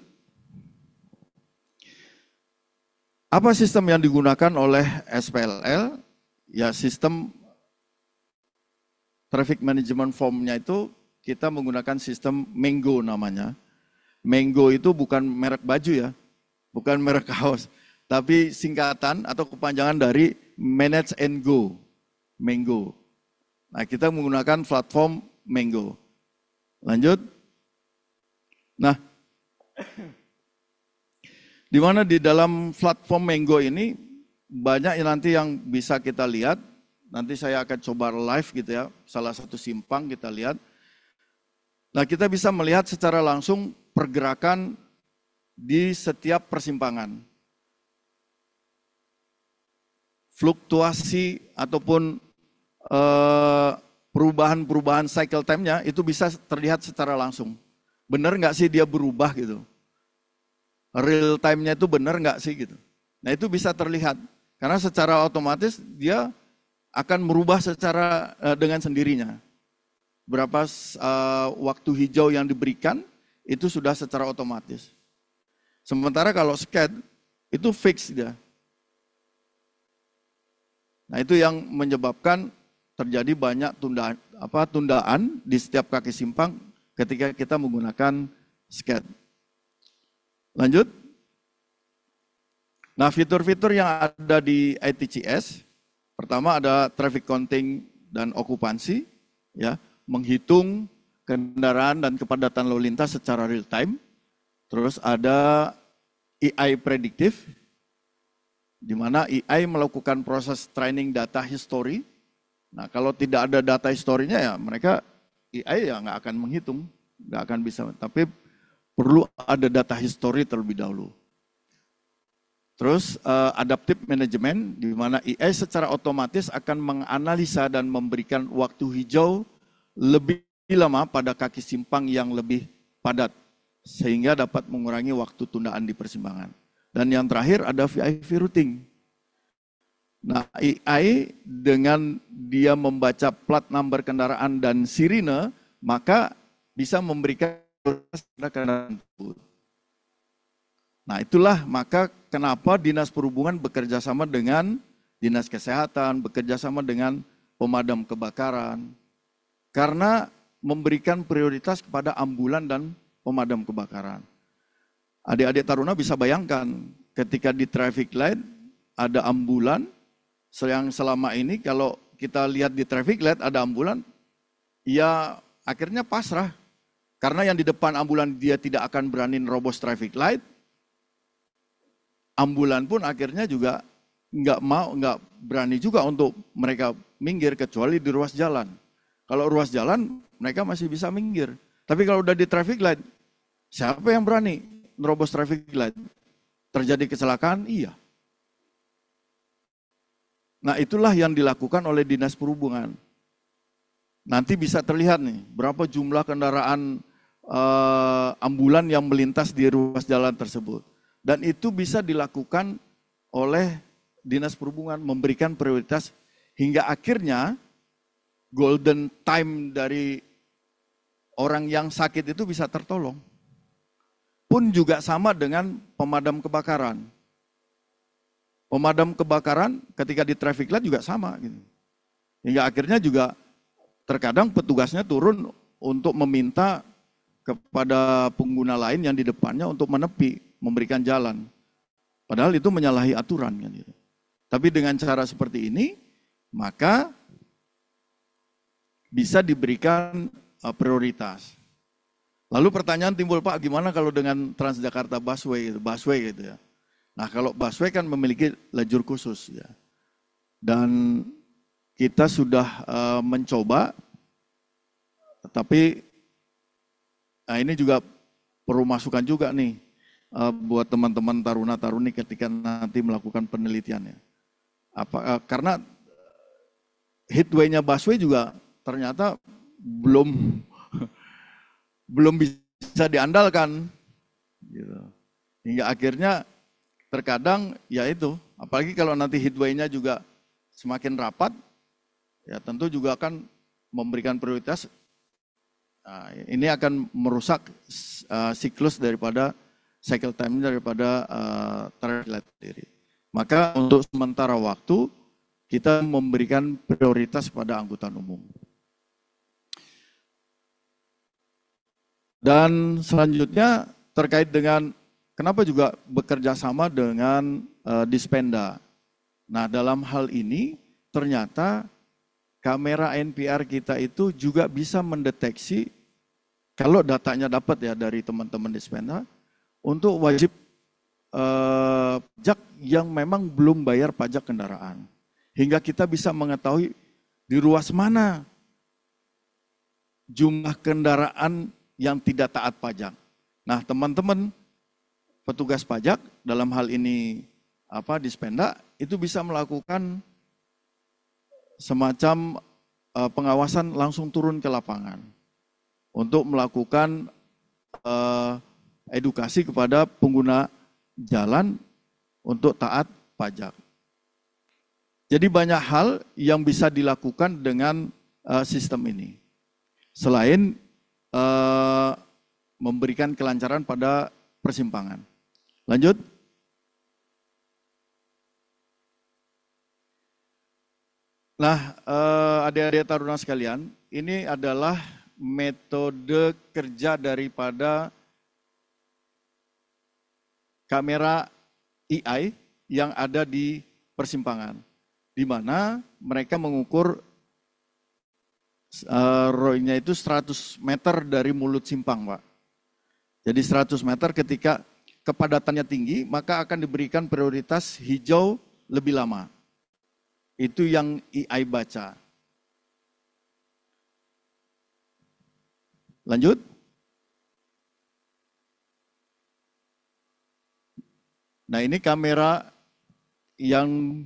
Apa sistem yang digunakan oleh SPLL? Ya, sistem traffic management form-nya itu kita menggunakan sistem Mango namanya. Mango itu bukan merek baju ya, bukan merek kaos, tapi singkatan atau kepanjangan dari Manage and Go, Mango. Nah, kita menggunakan platform Mango. Lanjut. Nah, di mana di dalam platform Mango ini banyak nanti yang bisa kita lihat. Nanti saya akan coba live gitu ya, salah satu simpang kita lihat. Nah, kita bisa melihat secara langsung pergerakan di setiap persimpangan. Fluktuasi ataupun perubahan-perubahan cycle time-nya itu bisa terlihat secara langsung. Benar nggak sih dia berubah gitu? Real time-nya itu benar nggak sih gitu? Nah, itu bisa terlihat. Karena secara otomatis dia akan merubah secara dengan sendirinya. Berapa waktu hijau yang diberikan itu sudah secara otomatis. Sementara kalau skate itu fix dia. Nah, itu yang menyebabkan terjadi banyak tundaan di setiap kaki simpang ketika kita menggunakan skate. Lanjut. Nah, fitur-fitur yang ada di ITCS, pertama ada traffic counting dan okupansi, ya, menghitung kendaraan dan kepadatan lalu lintas secara real time. Terus ada AI prediktif, di mana AI melakukan proses training data history. Nah, kalau tidak ada data historinya ya mereka AI ya nggak akan menghitung, nggak akan bisa. Tapi perlu ada data history terlebih dahulu. Terus adaptive management, di mana AI secara otomatis akan menganalisa dan memberikan waktu hijau lebih lama pada kaki simpang yang lebih padat, sehingga dapat mengurangi waktu tundaan di persimpangan. Dan yang terakhir ada VIP routing. Nah, AI dengan dia membaca plat number kendaraan dan sirine, maka bisa memberikan kendaraan tersebut. Nah, itulah maka kenapa Dinas Perhubungan bekerja sama dengan Dinas Kesehatan, bekerja sama dengan pemadam kebakaran, karena memberikan prioritas kepada ambulan dan pemadam kebakaran. Adik-adik Taruna bisa bayangkan ketika di traffic light ada ambulan, yang selama ini kalau kita lihat di traffic light ada ambulan, ya akhirnya pasrah. Karena yang di depan ambulan dia tidak akan berani nerobos traffic light, ambulan pun akhirnya juga nggak berani juga untuk mereka minggir kecuali di ruas jalan. Kalau ruas jalan mereka masih bisa minggir. Tapi kalau udah di traffic light, siapa yang berani nerobos traffic light? Terjadi kecelakaan? Iya. Nah, itulah yang dilakukan oleh Dinas Perhubungan. Nanti bisa terlihat nih berapa jumlah kendaraan ambulan yang melintas di ruas jalan tersebut. Dan itu bisa dilakukan oleh Dinas Perhubungan, memberikan prioritas hingga akhirnya golden time dari orang yang sakit itu bisa tertolong. Pun juga sama dengan pemadam kebakaran. Pemadam kebakaran ketika di traffic light juga sama gitu. Hingga akhirnya juga terkadang petugasnya turun untuk meminta kepada pengguna lain yang di depannya untuk menepi, memberikan jalan. Padahal itu menyalahi aturan kan gitu. Tapi dengan cara seperti ini, maka bisa diberikan prioritas. Lalu pertanyaan timbul, Pak, gimana kalau dengan Transjakarta busway gitu ya. Nah, kalau busway kan memiliki lajur khusus ya. Dan kita sudah mencoba, tapi nah ini juga perlu masukan juga nih buat teman-teman taruna-taruni ketika nanti melakukan penelitiannya. Karena headway-nya busway juga ternyata belum bisa diandalkan gitu. Hingga akhirnya terkadang ya itu, apalagi kalau nanti headway-nya juga semakin rapat, ya tentu juga akan memberikan prioritas. Nah, ini akan merusak siklus daripada cycle time daripada traffic light sendiri. Maka untuk sementara waktu kita memberikan prioritas pada angkutan umum. Dan selanjutnya terkait dengan kenapa juga bekerja sama dengan Dispenda. Nah, dalam hal ini ternyata kamera NPR kita itu juga bisa mendeteksi kalau datanya dapat ya dari teman-teman Dispenda untuk wajib pajak yang memang belum bayar pajak kendaraan. Hingga kita bisa mengetahui di ruas mana jumlah kendaraan yang tidak taat pajak. Nah, teman-teman petugas pajak dalam hal ini Dispenda itu bisa melakukan semacam pengawasan langsung turun ke lapangan untuk melakukan edukasi kepada pengguna jalan untuk taat pajak. Jadi banyak hal yang bisa dilakukan dengan sistem ini. Selain memberikan kelancaran pada persimpangan. Lanjut. Nah, adik-adik taruna sekalian, ini adalah metode kerja daripada kamera AI yang ada di persimpangan, di mana mereka mengukur ROI-nya itu 100 meter dari mulut simpang, Pak. Jadi 100 meter ketika kepadatannya tinggi, maka akan diberikan prioritas hijau lebih lama. Itu yang AI baca. Lanjut. Nah, ini kamera yang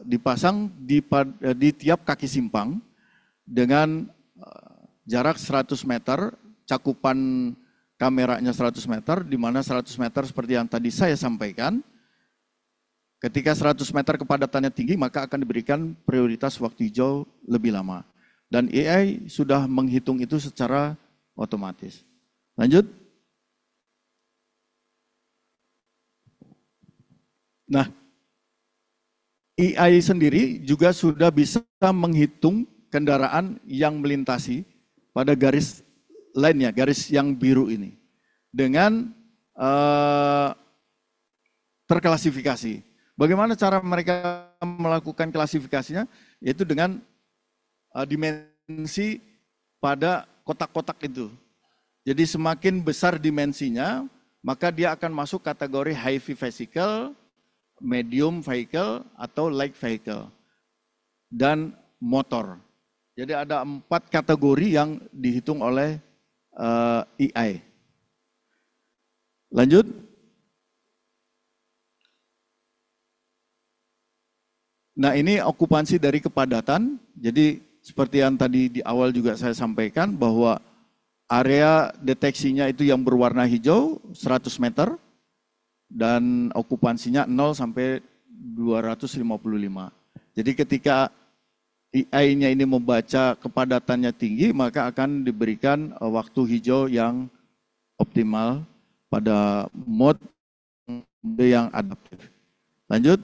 dipasang di tiap kaki simpang dengan jarak 100 meter, cakupan kameranya 100 meter, di mana 100 meter seperti yang tadi saya sampaikan. Ketika 100 meter kepadatannya tinggi, maka akan diberikan prioritas waktu hijau lebih lama. Dan AI sudah menghitung itu secara otomatis. Lanjut. Nah, AI sendiri juga sudah bisa menghitung kendaraan yang melintasi pada garis lainnya, garis yang biru ini. Dengan terklasifikasi. Bagaimana cara mereka melakukan klasifikasinya? Yaitu dengan dimensi pada kotak-kotak itu. Jadi semakin besar dimensinya, maka dia akan masuk kategori heavy vehicle, medium vehicle, atau light vehicle, dan motor. Jadi ada 4 kategori yang dihitung oleh AI. Lanjut. Nah, ini okupansi dari kepadatan. Jadi seperti yang tadi di awal juga saya sampaikan bahwa area deteksinya itu yang berwarna hijau 100 meter dan okupansinya 0 sampai 255. Jadi ketika AI-nya ini membaca kepadatannya tinggi, maka akan diberikan waktu hijau yang optimal pada mode yang adaptif. Lanjut.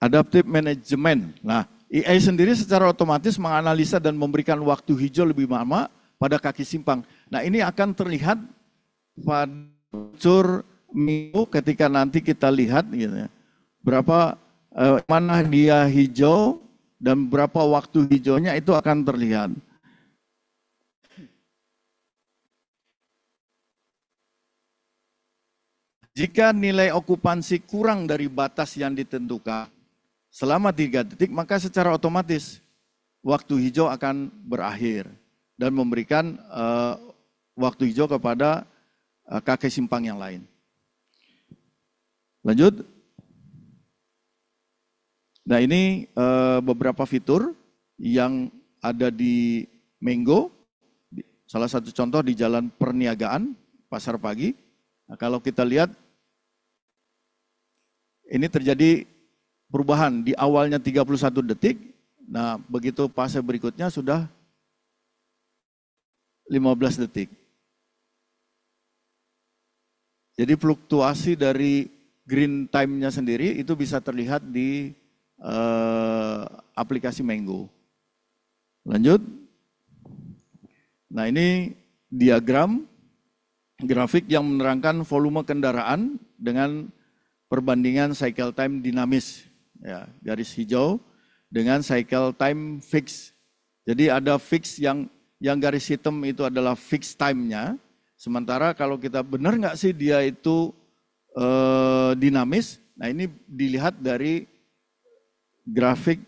Adaptive Management. Nah, AI sendiri secara otomatis menganalisa dan memberikan waktu hijau lebih lama pada kaki simpang. Nah, ini akan terlihat pada unsur minggu ketika nanti kita lihat gitu ya, berapa mana dia hijau dan berapa waktu hijaunya itu akan terlihat. Jika nilai okupansi kurang dari batas yang ditentukan selama 3 detik, maka secara otomatis waktu hijau akan berakhir dan memberikan waktu hijau kepada kaki simpang yang lain. Lanjut. Nah, ini beberapa fitur yang ada di Menggo. Salah satu contoh di Jalan Perniagaan, Pasar Pagi. Nah, kalau kita lihat, ini terjadi perubahan di awalnya 31 detik, nah begitu fase berikutnya sudah 15 detik. Jadi fluktuasi dari green time-nya sendiri itu bisa terlihat di aplikasi Menggo. Lanjut. Nah, ini diagram grafik yang menerangkan volume kendaraan dengan perbandingan cycle time dinamis. Ya, garis hijau dengan cycle time fix. Jadi ada fix yang garis hitam itu adalah fix time-nya, Sementara kalau kita benar nggak sih dia itu dinamis, nah ini dilihat dari grafik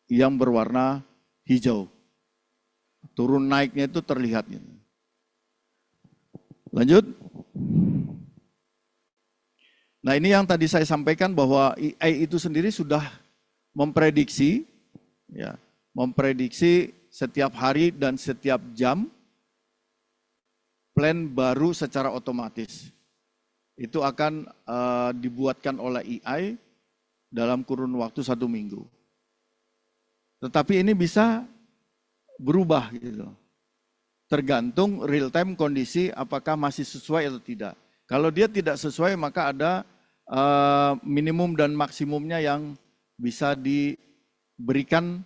yang berwarna hijau. Turun naiknya itu terlihat. Lanjut. Nah ini yang tadi saya sampaikan bahwa AI itu sendiri sudah memprediksi, ya, memprediksi setiap hari dan setiap jam plan baru secara otomatis. Itu akan dibuatkan oleh AI dalam kurun waktu 1 minggu. Tetapi ini bisa berubah gitu. Tergantung real time kondisi apakah masih sesuai atau tidak. Kalau dia tidak sesuai maka ada minimum dan maksimumnya yang bisa diberikan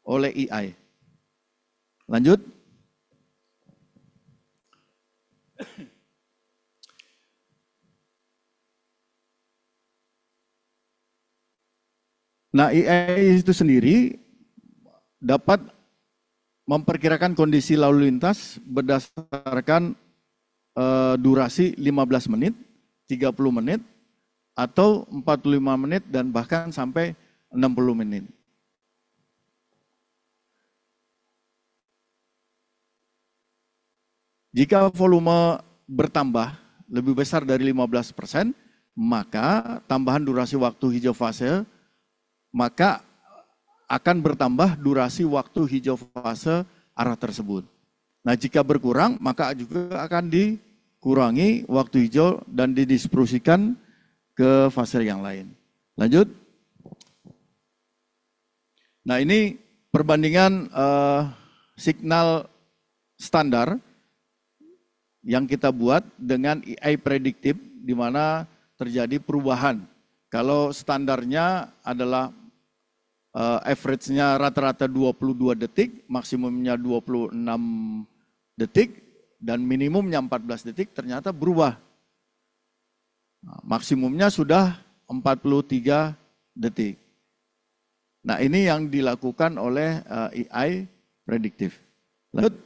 oleh AI. Lanjut. Nah, AI itu sendiri dapat memperkirakan kondisi lalu lintas berdasarkan durasi 15 menit, 30 menit, atau 45 menit dan bahkan sampai 60 menit. Jika volume bertambah lebih besar dari 15%, maka tambahan durasi waktu hijau fase, maka akan bertambah durasi waktu hijau fase arah tersebut. Nah, jika berkurang, maka juga akan dikurangi waktu hijau dan didistribusikan ke fase yang lain. Lanjut. Nah, ini perbandingan signal standar yang kita buat dengan AI prediktif, di mana terjadi perubahan. Kalau standarnya adalah average-nya rata-rata 22 detik, maksimumnya 26 detik, dan minimumnya 14 detik, ternyata berubah. Nah, maksimumnya sudah 43 detik. Nah, ini yang dilakukan oleh AI prediktif. Lanjut.